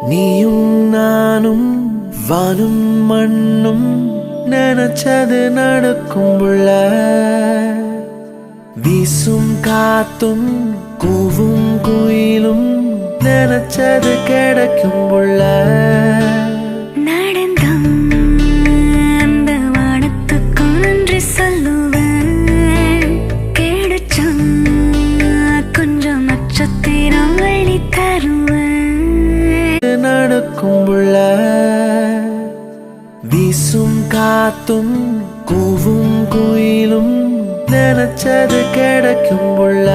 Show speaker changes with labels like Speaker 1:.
Speaker 1: நீயும் நானும் வானும் மண்ணும் நினைச்சது நடக்கும் புள்ள. வீசும் காத்தும் கூவும் குயிலும் நினைச்சது கிடைக்கும் புள்ள. நடக்கும் புள்ள. வீசும் காத்தும் கூவும் குயிலும் நினைச்சது கிடைக்கும் புள்ள.